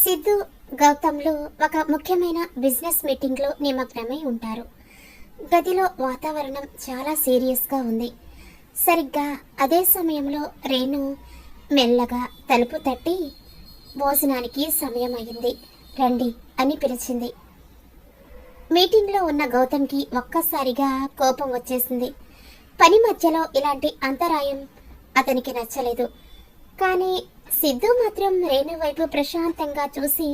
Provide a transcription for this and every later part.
సిద్ధు, గౌతమ్లు ఒక ముఖ్యమైన బిజినెస్ మీటింగ్లో నిమగ్నమై ఉంటారు. గదిలో వాతావరణం చాలా సీరియస్గా ఉంది. సరిగ్గా అదే సమయంలో రేణు మెల్లగా తలుపు తట్టి భోజనానికి సమయం అయింది, రండి అని పిలిచింది. మీటింగ్లో ఉన్న గౌతమ్కి ఒక్కసారిగా కోపం వచ్చేసింది. పని మధ్యలో ఇలాంటి అంతరాయం అతనికి నచ్చలేదు. కానీ సిద్ధు మాత్రం రేణు వైపు ప్రశాంతంగా చూసి,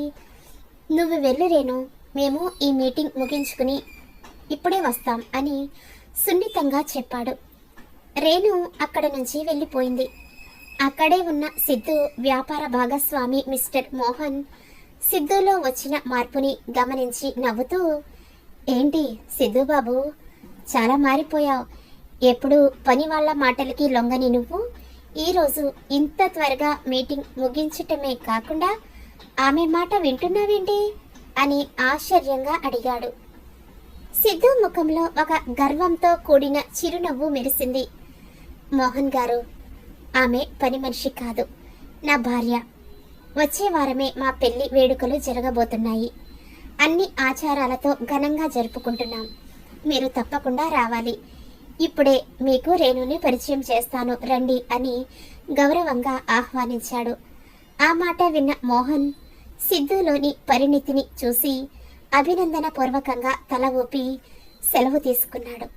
నువ్వు వెళ్ళు రేణు, మేము ఈ మీటింగ్ ముగించుకుని ఇప్పుడే వస్తాం అని సున్నితంగా చెప్పాడు. రేణు అక్కడ నుంచి వెళ్ళిపోయింది. అక్కడే ఉన్న సిద్ధు వ్యాపార భాగస్వామి మిస్టర్ మోహన్ సిద్ధులో వచ్చిన మార్పుని గమనించి నవ్వుతూ, ఏంటి సిద్ధు బాబు, చాలా మారిపోయావు. ఎప్పుడు పని వాళ్ళ మాటలకి లొంగని నువ్వు ఈరోజు ఇంత త్వరగా మీటింగ్ ముగించటమే కాకుండా ఆమె మాట వింటున్నావేంటి అని ఆశ్చర్యంగా అడిగాడు. సిద్ధు ముఖంలో ఒక గర్వంతో కూడిన చిరునవ్వు మెరిసింది. మోహన్ గారు, ఆమె పని మనిషి కాదు, నా భార్య. వచ్చే వారమే మా పెళ్లి వేడుకలు జరగబోతున్నాయి. అన్ని ఆచారాలతో ఘనంగా జరుపుకుంటున్నాం. మీరు తప్పకుండా రావాలి. ఇప్పుడే మీకు రేణుని పరిచయం చేస్తాను, రండి అని గౌరవంగా ఆహ్వానించాడు. ఆ మాట విన్న మోహన్ సిద్ధులోని పరిణితిని చూసి అభినందన పూర్వకంగా తల ఊపి సెలవు తీసుకున్నాడు.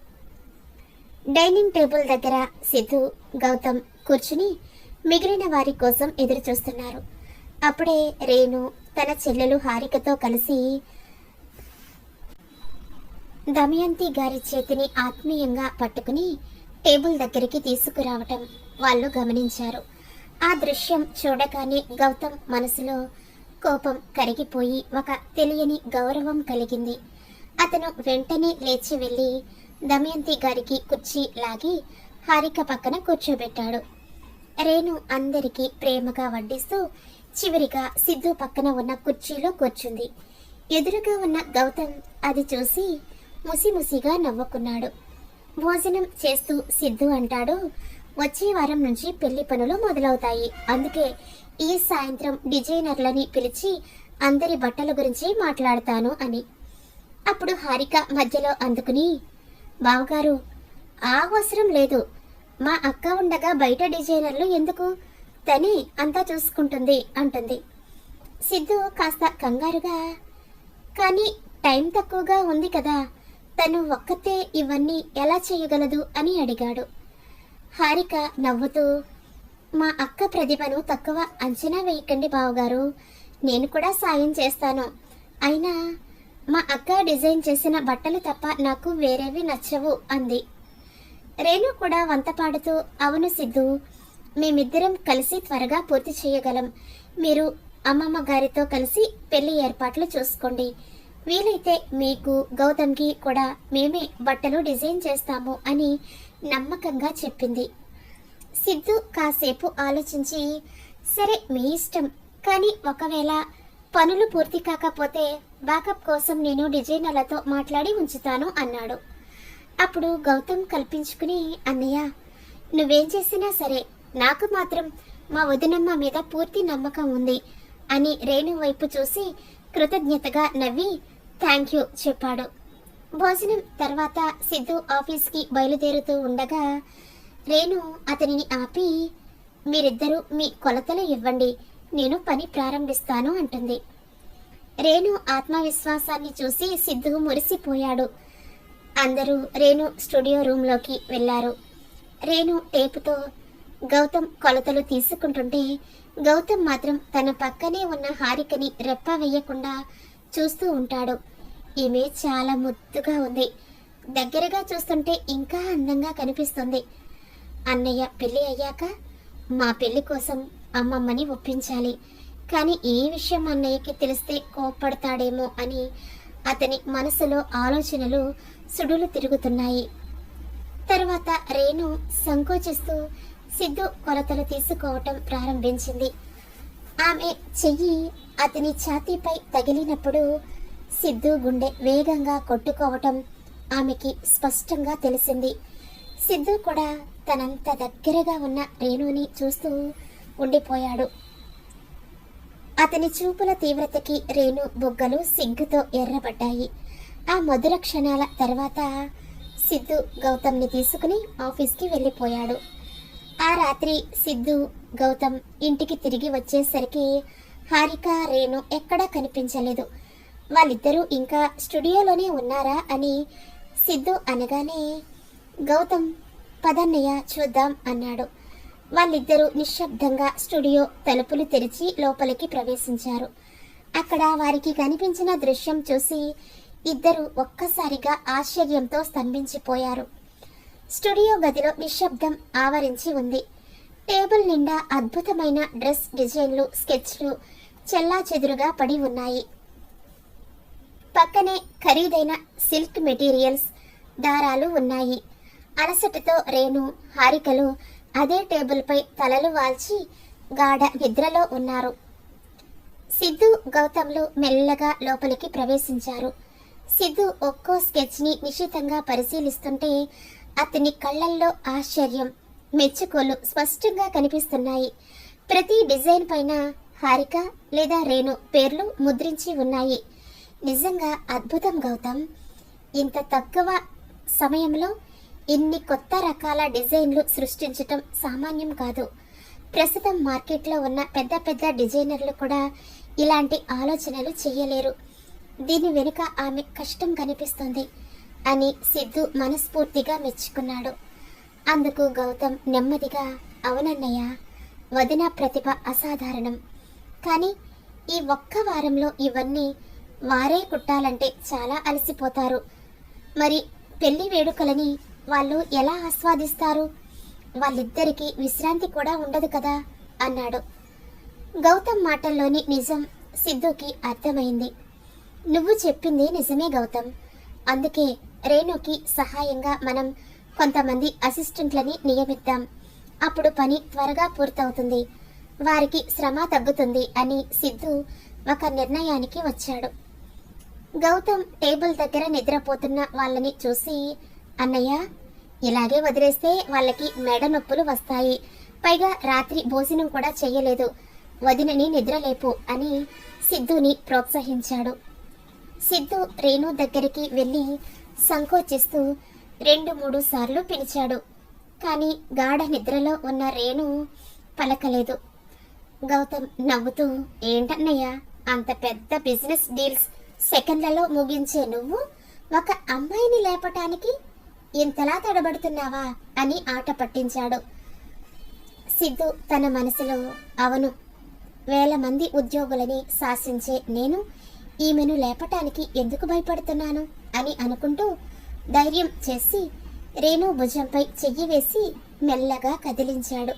డైనింగ్ టేబుల్ దగ్గర సిద్ధు, గౌతమ్ కూర్చుని మిగిలిన వారి కోసం ఎదురు చూస్తున్నారు. అప్పుడే రేణు తన చెల్లెలు హారికతో కలిసి దమయంతి గారి చేతిని ఆత్మీయంగా పట్టుకుని టేబుల్ దగ్గరికి తీసుకురావటం వాళ్ళు గమనించారు. ఆ దృశ్యం చూడగానే గౌతమ్ మనసులో కోపం కరిగిపోయి ఒక తెలియని గౌరవం కలిగింది. అతను వెంటనే లేచి వెళ్ళి దమయంతి గారికి కుర్చీ లాగి హారిక పక్కన కూర్చోబెట్టాడు. రేణు అందరికీ ప్రేమగా వడ్డిస్తూ చివరిగా సిద్ధు పక్కన ఉన్న కుర్చీలో కూర్చుంది. ఎదురుగా ఉన్న గౌతమ్ అది చూసి ముసిముసిగా నవ్వుకున్నాడు. భోజనం చేస్తూ సిద్ధు అంటాడు, వచ్చే వారం నుంచి పెళ్లి పనులు మొదలవుతాయి. అందుకే ఈ సాయంత్రం డిజైనర్లని పిలిచి అందరి బట్టల గురించి మాట్లాడతాను అని. అప్పుడు హారిక మధ్యలో అందుకుని, బావగారు, ఆ అవసరం లేదు. మా అక్క ఉండగా బయట డిజైనర్లు ఎందుకు, తనే అంతా చూసుకుంటుంది అంటుంది. సిద్ధు కాస్త కంగారుగా, కానీ టైం తక్కువగా ఉంది కదా, తను ఒక్కతే ఇవన్నీ ఎలా చేయగలదు అని అడిగాడు. హారిక నవ్వుతూ, మా అక్క ప్రతిభను తక్కువ అంచనా వేయకండి బావగారు, నేను కూడా సాయం చేస్తాను. అయినా మా అక్క డిజైన్ చేసిన బట్టలు తప్ప నాకు వేరేవి నచ్చవు అంది. రేణు కూడా వంత పాడుతూ, అవును సిద్ధు, మేమిద్దరం కలిసి త్వరగా పూర్తి చేయగలం. మీరు అమ్మమ్మ గారితో కలిసి పెళ్లి ఏర్పాట్లు చూసుకోండి. వీలైతే మీకు గౌతమ్కి కూడా మేమే బట్టలు డిజైన్ చేస్తాము అని నమ్మకంగా చెప్పింది. సిద్ధు కాసేపు ఆలోచించి, సరే మీ ఇష్టం, కానీ ఒకవేళ పనులు పూర్తి కాకపోతే బ్యాకప్ కోసం నేను డిజైనర్లతో మాట్లాడి ఉంచుతాను అన్నాడు. అప్పుడు గౌతమ్ కల్పించుకుని, అన్నయ్య, నువ్వేం చేసినా సరే నాకు మాత్రం మా వదినమ్మ మీద పూర్తి నమ్మకం ఉంది అని రేణు వైపు చూసి కృతజ్ఞతగా నవ్వి థ్యాంక్ యూ చెప్పాడు. భోజనం తర్వాత సిద్ధు ఆఫీస్కి బయలుదేరుతూ ఉండగా రేణు అతనిని ఆపి, మీరిద్దరూ మీ కొలతలు ఇవ్వండి, నేను పని ప్రారంభిస్తాను అంటుంది. రేణు ఆత్మవిశ్వాసాన్ని చూసి సిద్ధు మురిసిపోయాడు. అందరూ రేణు స్టూడియో రూమ్లోకి వెళ్లారు. రేణు టేపుతో గౌతమ్ కొలతలు తీసుకుంటుంటే గౌతమ్ మాత్రం తన పక్కనే ఉన్న హారికని రెప్ప వేయకుండా చూస్తూ ఉంటాడు. ఈమె చాలా ముద్దుగా ఉంది, దగ్గరగా చూస్తుంటే ఇంకా అందంగా కనిపిస్తుంది. అన్నయ్య పెళ్లి అయ్యాక మా పెళ్లి కోసం అమ్మమ్మని ఒప్పించాలి, కానీ ఈ విషయం అన్నయ్యకి తెలిస్తే కోప్పడతాడేమో అని అతని మనసులో ఆలోచనలు సుడులు తిరుగుతున్నాయి. తర్వాత రేణు సంకోచిస్తూ సిద్ధు కొలతలు తీసుకోవటం ప్రారంభించింది. ఆమె చెయ్యి అతని ఛాతీపై తగిలినప్పుడు సిద్ధు గుండె వేగంగా కొట్టుకోవటం ఆమెకి స్పష్టంగా తెలిసింది. సిద్ధు కూడా తనంత దగ్గరగా ఉన్న రేణుని చూస్తూ ఉండిపోయాడు. అతని చూపుల తీవ్రతకి రేణు బొగ్గలు సిగ్గుతో ఎర్రబడ్డాయి. ఆ మధుర క్షణాల తర్వాత సిద్ధు గౌతమ్ని తీసుకుని ఆఫీస్కి వెళ్ళిపోయాడు. ఆ రాత్రి సిద్ధు గౌతమ్ ఇంటికి తిరిగి వచ్చేసరికి హారిక రేణు ఎక్కడా కనిపించలేదు. వాళ్ళిద్దరూ ఇంకా స్టూడియోలోనే ఉన్నారా అని సిద్ధు అనగానే గౌతమ్ పదన్నయ్య చూద్దాం అన్నాడు. వాళ్ళిద్దరూ నిశ్శబ్దంగా స్టూడియో తలుపులు తెరిచి లోపలికి ప్రవేశించారు. అక్కడ వారికి కనిపించిన దృశ్యం చూసి ఇద్దరు ఒక్కసారిగా ఆశ్చర్యంతో స్తంభించిపోయారు. స్టూడియో గదిలో నిశ్శబ్దం ఆవరించి ఉంది. టేబుల్ నిండా అద్భుతమైన డ్రెస్ డిజైన్లు, స్కెచ్లు చెల్లాచెదురుగా పడి ఉన్నాయి. పక్కనే ఖరీదైన సిల్క్ మెటీరియల్స్, దారాలు ఉన్నాయి. అలసటతో రేణు, హారికలు అదే టేబుల్పై తలలు వాల్చి గాఢ నిద్రలో ఉన్నారు. సిద్ధు, గౌతమ్లు మెల్లగా లోపలికి ప్రవేశించారు. సిద్ధు ఒక్కో స్కెచ్ని నిశితంగా పరిశీలిస్తుంటే అతని కళ్ళల్లో ఆశ్చర్యం, మెచ్చుకోలు స్పష్టంగా కనిపిస్తున్నాయి. ప్రతి డిజైన్ పైన హారిక లేదా రేణు పేర్లు ముద్రించి ఉన్నాయి. నిజంగా అద్భుతం గౌతమ్. ఇంత తక్కువ సమయంలో ఇన్ని కొత్త రకాల డిజైన్లు సృష్టించటం సామాన్యం కాదు. ప్రస్తుతం మార్కెట్లో ఉన్న పెద్ద పెద్ద డిజైనర్లు కూడా ఇలాంటి ఆలోచనలు చేయలేరు. దీని వెనుక ఆమె కష్టం కనిపిస్తుంది అని సిద్ధు మనస్ఫూర్తిగా మెచ్చుకున్నాడు. అందుకు గౌతమ్ నెమ్మదిగా, అవునన్నయ్య, వదిన ప్రతిభ అసాధారణం. కానీ ఈ ఒక్క వారంలో ఇవన్నీ వారే కుట్టాలంటే చాలా అలసిపోతారు. మరి పెళ్లి వేడుకలని వాళ్ళు ఎలా ఆస్వాదిస్తారు? వాళ్ళిద్దరికీ విశ్రాంతి కూడా ఉండదు కదా అన్నాడు. గౌతమ్ మాటల్లోని నిజం సిద్ధుకి అర్థమైంది. నువ్వు చెప్పింది నిజమే గౌతమ్. అందుకే రేణుకి సహాయంగా మనం కొంతమంది అసిస్టెంట్లని నియమిద్దాం. అప్పుడు పని త్వరగా పూర్తవుతుంది, వారికి శ్రమ తగ్గుతుంది అని సిద్ధు ఒక నిర్ణయానికి వచ్చాడు. గౌతమ్ టేబుల్ దగ్గర నిద్రపోతున్న వాళ్ళని చూసి, అన్నయ్య, ఇలాగే వదిలేస్తే వాళ్ళకి మెడ నొప్పులు వస్తాయి. పైగా రాత్రి భోజనం కూడా చెయ్యలేదు. వదినని నిద్రలేపు అని సిద్ధుని ప్రోత్సహించాడు. సిద్ధు రేణు దగ్గరికి వెళ్ళి సంకోచిస్తూ 2-3 సార్లు పిలిచాడు. కానీ గాఢ నిద్రలో ఉన్న రేణు పలకలేదు. గౌతమ్ నవ్వుతూ, ఏంటన్నయ్య, అంత పెద్ద బిజినెస్ డీల్స్ సెకండ్లలో ముగించే నువ్వు ఒక అమ్మాయిని లేపటానికి ఇంతలా తడబడుతున్నావా అని ఆట పట్టించాడు. సిద్ధు తన మనసులో, అవును, 1000 మంది ఉద్యోగులని శాసించే నేను ఈమెను లేపటానికి ఎందుకు భయపడుతున్నాను అని అనుకుంటూ ధైర్యం చేసి రేణు భుజంపై చెయ్యి వేసి మెల్లగా కదిలించాడు.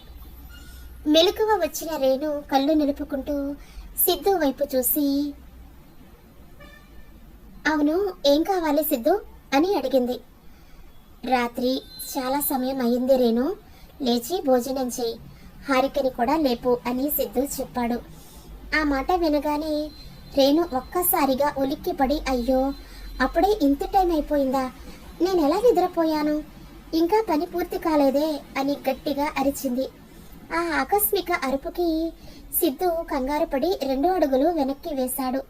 మెలకువ వచ్చిన రేణు కళ్ళు నిలుపుకుంటూ సిద్ధు వైపు చూసి, అవును, ఏం కావాలి సిద్ధు అని అడిగింది. రాత్రి చాలా సమయం అయింది రేణు, లేచి భోజనం చేయి, హారికని కూడా లేపు అని సిద్ధు చెప్పాడు. ఆ మాట వినగానే రేణు ఒక్కసారిగా ఉలిక్కిపడి, అయ్యో, అప్పుడే ఇంత టైం అయిపోయిందా? నేనెలా నిద్రపోయాను? ఇంకా పని పూర్తి కాలేదే అని గట్టిగా అరిచింది. ఆ ఆకస్మిక అరుపుకి సిద్ధు కంగారుపడి 2 అడుగులు వెనక్కి వేశాడు.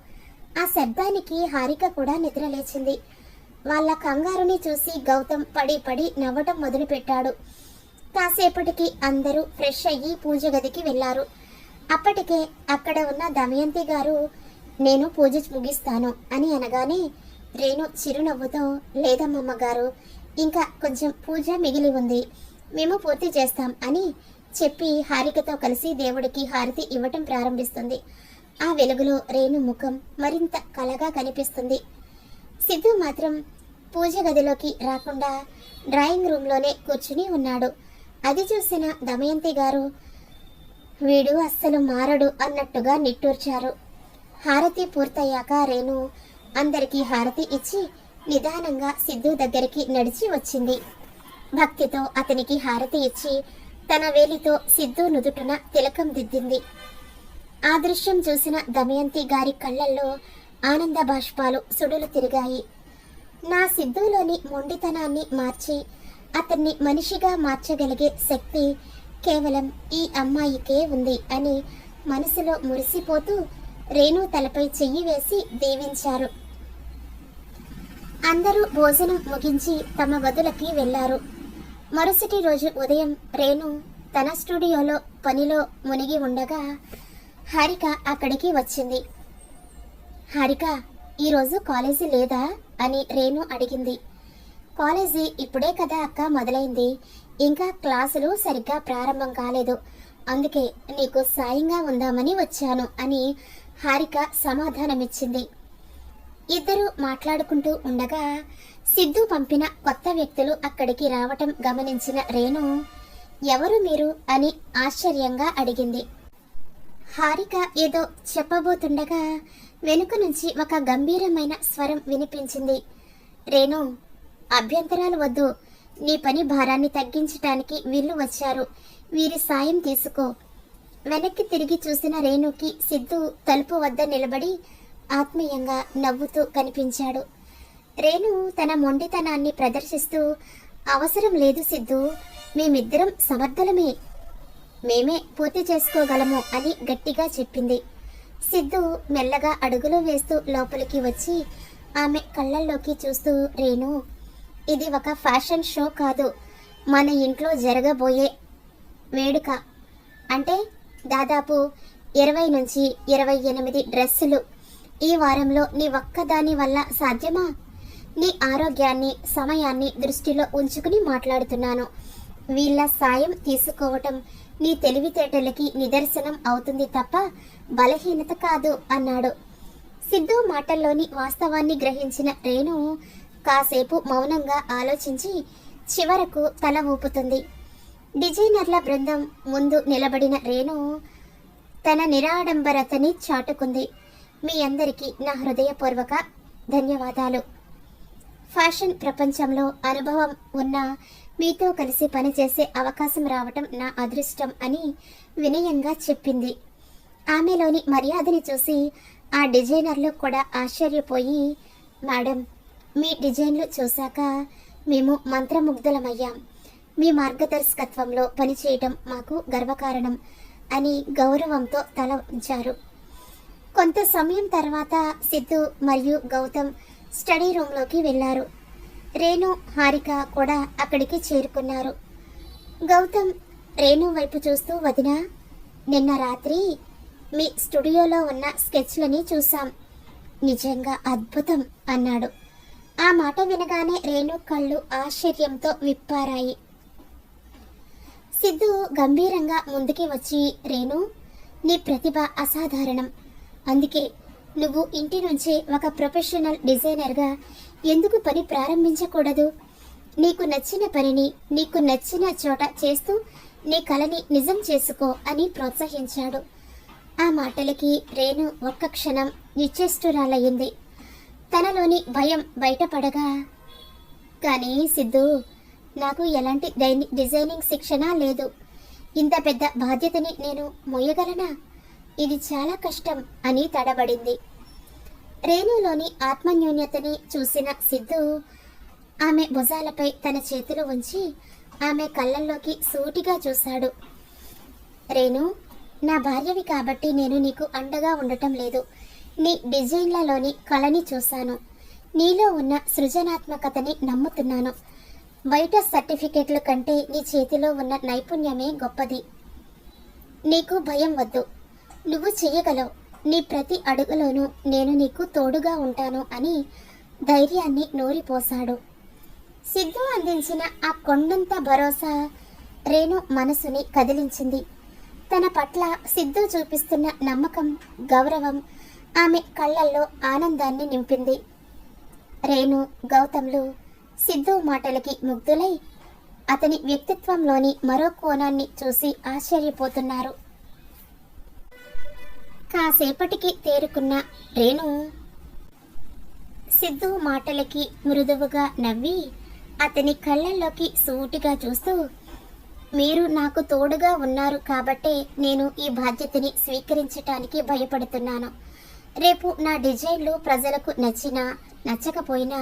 ఆ శబ్దానికి హారిక కూడా నిద్రలేచింది. వాళ్ళ కంగారుని చూసి గౌతమ్ పడి పడి నవ్వటం మొదలుపెట్టాడు. కాసేపటికి అందరూ ఫ్రెష్ అయ్యి పూజ గదికి వెళ్లారు. అప్పటికే అక్కడ ఉన్న దమయంతి గారు, నేను పూజ ముగిస్తాను అని అనగానే రేణు చిరునవ్వుతో, లేదమ్మమ్మ గారు, ఇంకా కొంచెం పూజ మిగిలి ఉంది, మేము పూర్తి చేస్తాం అని చెప్పి హారికతో కలిసి దేవుడికి హారతి ఇవ్వటం ప్రారంభిస్తుంది. ఆ వెలుగులో రేణు ముఖం మరింత కలగా కనిపిస్తుంది. సిద్ధు మాత్రం పూజ గదిలోకి రాకుండా డ్రాయింగ్ రూమ్లోనే కూర్చుని ఉన్నాడు. అది చూసిన దమయంతి గారు, వీడు అస్సలు మారడు అన్నట్టుగా నిట్టూర్చారు. హారతి పూర్తయ్యాక రేణు అందరికీ హారతి ఇచ్చి నిదానంగా సిద్ధు దగ్గరికి నడిచి వచ్చింది. భక్తితో అతనికి హారతి ఇచ్చి తన వేలితో సిద్ధు నుదుటున తిలకం దిద్దింది. ఆ దృశ్యం చూసిన దమయంతి గారి కళ్ళల్లో ఆనంద బాష్పాలు సుడులు తిరిగాయి. నా సిద్ధులోని మొండితనాన్ని మార్చి అతన్ని మనిషిగా మార్చగలిగే శక్తి కేవలం ఈ అమ్మాయికే ఉంది అని మనసులో మురిసిపోతూ రేణు తలపై చెయ్యి వేసి దీవించారు. అందరూ భోజనం ముగించి తమ గదులకి వెళ్లారు. మరుసటి రోజు ఉదయం రేణు తన స్టూడియోలో పనిలో మునిగి ఉండగా హారిక అక్కడికి వచ్చింది. హారిక, ఈరోజు కాలేజీ లేదా అని రేణు అడిగింది. కాలేజీ ఇప్పుడే కదా అక్క మొదలైంది, ఇంకా క్లాసులు సరిగ్గా ప్రారంభం కాలేదు, అందుకే నీకు సాయంగా ఉందామని వచ్చాను అని హారిక సమాధానమిచ్చింది. ఇద్దరు మాట్లాడుకుంటూ ఉండగా సిద్ధు పంపిన కొత్త వ్యక్తులు అక్కడికి రావటం గమనించిన రేణు, ఎవరు మీరు అని ఆశ్చర్యంగా అడిగింది. హారిక ఏదో చెప్పబోతుండగా వెనుక నుంచి ఒక గంభీరమైన స్వరం వినిపించింది. రేణు, అభ్యంతరాలు వద్దు, నీ పని భారాన్ని తగ్గించటానికి వీళ్ళు వచ్చారు, వీరి సాయం తీసుకో. వెనక్కి తిరిగి చూసిన రేణుకి సిద్ధు తలుపు వద్ద నిలబడి ఆత్మీయంగా నవ్వుతూ కనిపించాడు. రేణు తన మొండితనాన్ని ప్రదర్శిస్తూ, అవసరం లేదు సిద్ధు, మేమిద్దరం సమర్థులమే, మేమే పూర్తి చేసుకోగలము అని గట్టిగా చెప్పింది. సిద్ధు మెల్లగా అడుగులు వేస్తూ లోపలికి వచ్చి ఆమె కళ్ళల్లోకి చూస్తూ, రేణు, ఇది ఒక ఫ్యాషన్ షో కాదు, మన ఇంట్లో జరగబోయే వేడుక. అంటే దాదాపు 20 నుంచి 28 డ్రెస్సులు ఈ వారంలో నీ ఒక్కదాని వల్ల సాధ్యమా? నీ ఆరోగ్యాన్ని, సమయాన్ని దృష్టిలో ఉంచుకుని మాట్లాడుతున్నాను. వీళ్ళ సాయం తీసుకోవటం నీ తెలివితేటలకి నిదర్శనం అవుతుంది తప్ప బలహీనత కాదు అన్నాడు. సిద్ధు మాటల్లోని వాస్తవాన్ని గ్రహించిన రేణు కాసేపు మౌనంగా ఆలోచించి చివరకు తల ఊపుతుంది. డిజైనర్ల బృందం ముందు నిలబడిన రేణు తన నిరాడంబరతని చాటుకుంది. మీ అందరికీ నా హృదయపూర్వక ధన్యవాదాలు. ఫ్యాషన్ ప్రపంచంలో అనుభవం ఉన్న మీతో కలిసి పనిచేసే అవకాశం రావటం నా అదృష్టం అని వినయంగా చెప్పింది. ఆమెలోని మర్యాదని చూసి ఆ డిజైనర్లు కూడా ఆశ్చర్యపోయి, మేడం, మీ డిజైన్లు చూశాక మేము మంత్రముగ్ధులమయ్యాం, మీ మార్గదర్శకత్వంలో పనిచేయటం మాకు గర్వకారణం అని గౌరవంతో తల ఉంచారు. కొంత సమయం తర్వాత సిద్ధు మరియు గౌతమ్ స్టడీ రూమ్లోకి వెళ్లారు. రేణు, హారిక కూడా అక్కడికి చేరుకున్నారు. గౌతమ్ రేణు వైపు చూస్తూ, వదినా, నిన్న రాత్రి మీ స్టూడియోలో ఉన్న స్కెచ్లని చూసాం, నిజంగా అద్భుతం అన్నాడు. ఆ మాట వినగానే రేణు కళ్ళు ఆశ్చర్యంతో విప్పారాయి. సిద్ధు గంభీరంగా ముందుకి వచ్చి, రేణు, నీ ప్రతిభ అసాధారణం, అందుకే నువ్వు ఇంటి నుంచే ఒక ప్రొఫెషనల్ డిజైనర్గా ఎందుకు పని ప్రారంభించకూడదు? నీకు నచ్చిన పనిని నీకు నచ్చిన చోట చేస్తూ నీ కలని నిజం చేసుకో అని ప్రోత్సహించాడు. ఆ మాటలకి రేణు ఒక్క క్షణం నిశ్చేష్టురాలయ్యింది. తనలోని భయం బయటపడగా, కానీ సిద్ధు, నాకు ఎలాంటి డిజైనింగ్ శిక్షణ లేదు, ఇంత పెద్ద బాధ్యతని నేను మోయగలనా? ఇది చాలా కష్టం అని తడబడింది. రేణులోని ఆత్మన్యూన్యతని చూసిన సిద్ధు ఆమె భుజాలపై తన చేతులు ఉంచి ఆమె కళ్ళల్లోకి సూటిగా చూశాడు. రేణు, నా భార్యవి కాబట్టి నేను నీకు అండగా ఉండటం లేదు. నీ డిజైన్లలోని కళని చూశాను, నీలో ఉన్న సృజనాత్మకతని నమ్ముతున్నాను. బయట సర్టిఫికెట్ల కంటే నీ చేతిలో ఉన్న నైపుణ్యమే గొప్పది. నీకు భయం వద్దు, నువ్వు చెయ్యగలవు, నీ ప్రతి అడుగులోనూ నేను నీకు తోడుగా ఉంటాను అని ధైర్యాన్ని నూరిపోశాడు. సిద్ధు అందించిన ఆ కొండంత భరోసా రేణు మనసుని కదిలించింది. తన పట్ల సిద్ధు చూపిస్తున్న నమ్మకం, గౌరవం ఆమె కళ్ళల్లో ఆనందాన్ని నింపింది. రేణు, గౌతమ్లు సిద్ధు మాటలకి ముగ్ధులై అతని వ్యక్తిత్వంలోని మరో కోణాన్ని చూసి ఆశ్చర్యపోతున్నారు. కాసేపటికి తేరుకున్న రేణు సిద్ధు మాటలకి మృదువుగా నవ్వి అతని కళ్ళల్లోకి సూటిగా చూస్తూ, మీరు నాకు తోడుగా ఉన్నారు కాబట్టే నేను ఈ బాధ్యతని స్వీకరించటానికి భయపడుతున్నాను. రేపు నా డిజైన్లు ప్రజలకు నచ్చినా నచ్చకపోయినా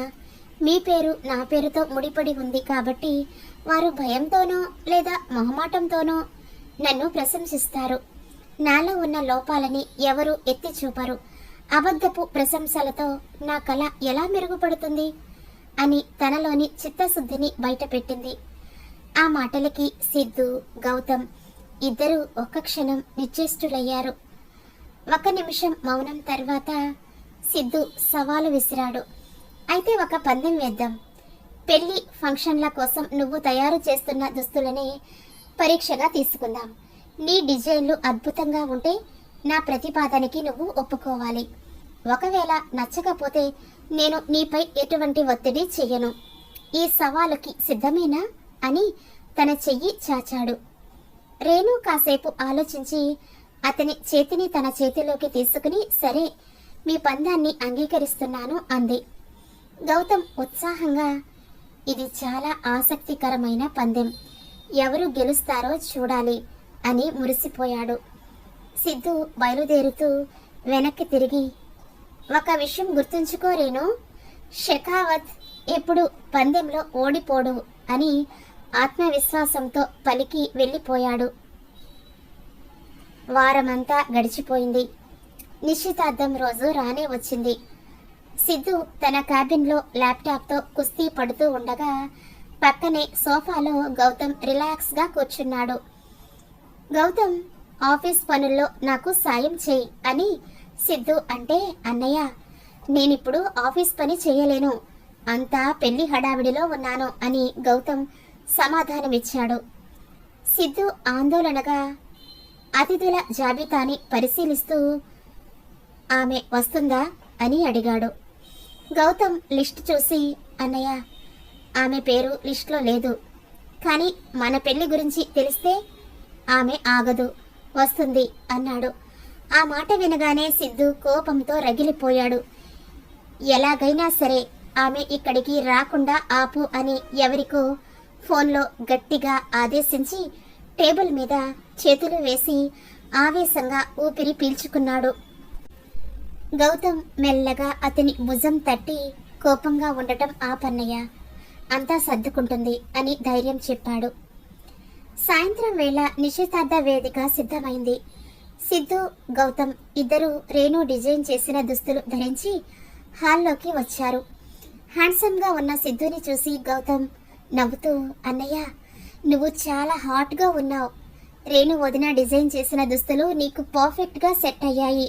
మీ పేరు నా పేరుతో ముడిపడి ఉంది కాబట్టి వారు భయంతోనో లేదా మొహమాటంతోనో నన్ను ప్రశంసిస్తారు. నాలో ఉన్న లోపాలని ఎవరు ఎత్తి చూపరు. అబద్ధపు ప్రశంసలతో నా కళ ఎలా మెరుగుపడుతుంది అని తనలోని చిత్తశుద్ధిని బయటపెట్టింది. ఆ మాటలకి సిద్ధు, గౌతమ్ ఇద్దరూ ఒక్క క్షణం నిశ్చేష్టులయ్యారు. 1 నిమిషం మౌనం తర్వాత సిద్ధు సవాలు విసిరాడు. అయితే ఒక పందెం వేద్దాం. పెళ్లి ఫంక్షన్ల కోసం నువ్వు తయారు చేస్తున్న దుస్తులనే పరీక్షగా తీసుకుందాం. నీ డిజైన్లు అద్భుతంగా ఉంటే నా ప్రతిపాదనకి నువ్వు ఒప్పుకోవాలి. ఒకవేళ నచ్చకపోతే నేను నీపై ఎటువంటి ఒత్తిడి చెయ్యను. ఈ సవాలుకి సిద్ధమేనా అని తన చెయ్యి చాచాడు. రేణు కాసేపు ఆలోచించి అతని చేతిని తన చేతిలోకి తీసుకుని సరే, మీ పందాన్ని అంగీకరిస్తున్నాను అంది. గౌతమ్ ఉత్సాహంగా, ఇది చాలా ఆసక్తికరమైన పందెం, ఎవరు గెలుస్తారో చూడాలి అని మురిసిపోయాడు. సిద్ధు బయలుదేరుతూ వెనక్కి తిరిగి, ఒక విషయం గుర్తుంచుకో రేణు, షెకావత్ ఎప్పుడు పందెంలో ఓడిపోడు అని ఆత్మవిశ్వాసంతో పలికి వెళ్ళిపోయాడు. వారమంతా గడిచిపోయింది. నిశ్చితార్థం రోజు రానే వచ్చింది. సిద్ధు తన క్యాబిన్లో ల్యాప్టాప్తో కుస్తీ పడుతూ ఉండగా పక్కనే సోఫాలో గౌతమ్ రిలాక్స్గా కూర్చున్నాడు. గౌతమ్, ఆఫీస్ పనుల్లో నాకు సాయం చేయి అని సిద్ధు అంటే, అన్నయ్య నేనిప్పుడు ఆఫీస్ పని చేయలేను, అంతా పెళ్లి హడావిడిలో ఉన్నాను అని గౌతమ్ సమాధానమిచ్చాడు. సిద్ధు ఆందోళనగా అతిథుల జాబితాని పరిశీలిస్తూ ఆమె వస్తుందా అని అడిగాడు. గౌతమ్ లిస్ట్ చూసి, అన్నయ్య ఆమె పేరు లిస్ట్లో లేదు, కానీ మన పెళ్లి గురించి తెలిస్తే ఆమె ఆగదు, వస్తుంది అన్నాడు. ఆ మాట వినగానే సిద్ధు కోపంతో రగిలిపోయాడు. ఎలాగైనా సరే ఆమె ఇక్కడికి రాకుండా ఆపు అని ఎవరికో ఫోన్లో గట్టిగా ఆదేశించి టేబుల్ మీద చేతులు వేసి ఆవేశంగా ఊపిరి పీల్చుకున్నాడు. గౌతమ్ మెల్లగా అతని భుజం తట్టి, కోపంగా ఉండటం ఆపన్నయ్య, అంతా సర్దుకుంటుంది అని ధైర్యం చెప్పాడు. సాయంత్రం వేళ నిశ్చితార్థ వేదిక సిద్ధమైంది. సిద్ధు, గౌతమ్ ఇద్దరు రేణు డిజైన్ చేసిన దుస్తులు ధరించి హాల్లోకి వచ్చారు. హ్యాండ్సమ్గా ఉన్న సిద్ధుని చూసి గౌతమ్ నవ్వుతూ, అన్నయ్య నువ్వు చాలా హాట్గా ఉన్నావు, రేణు వదిన డిజైన్ చేసిన దుస్తులు నీకు పర్ఫెక్ట్గా సెట్ అయ్యాయి,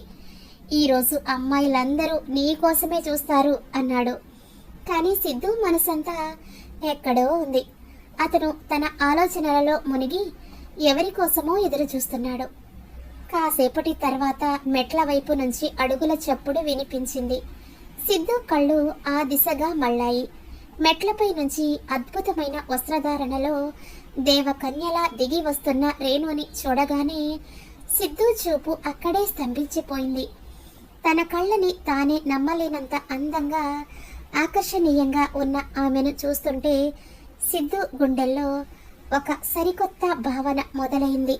ఈరోజు అమ్మాయిలందరూ నీ కోసమే చూస్తారు అన్నాడు. కానీ సిద్ధు మనసంతా ఎక్కడో ఉంది. అతను తన ఆలోచనలలో మునిగి ఎవరి కోసమో ఎదురు చూస్తున్నాడు. కాసేపటి తర్వాత మెట్ల వైపు నుంచి అడుగుల చప్పుడు వినిపించింది. సిద్ధు కళ్ళు ఆ దిశగా మళ్ళాయి. మెట్లపై నుంచి అద్భుతమైన వస్త్రధారణలో దేవకన్యలా దిగి వస్తున్న రేణుని చూడగానే సిద్ధు చూపు అక్కడే స్తంభించిపోయింది. తన కళ్ళని తానే నమ్మలేనంత అందంగా, ఆకర్షణీయంగా ఉన్న ఆమెను చూస్తుంటే సిద్ధు గుండెల్లో ఒక సరికొత్త భావన మొదలైంది.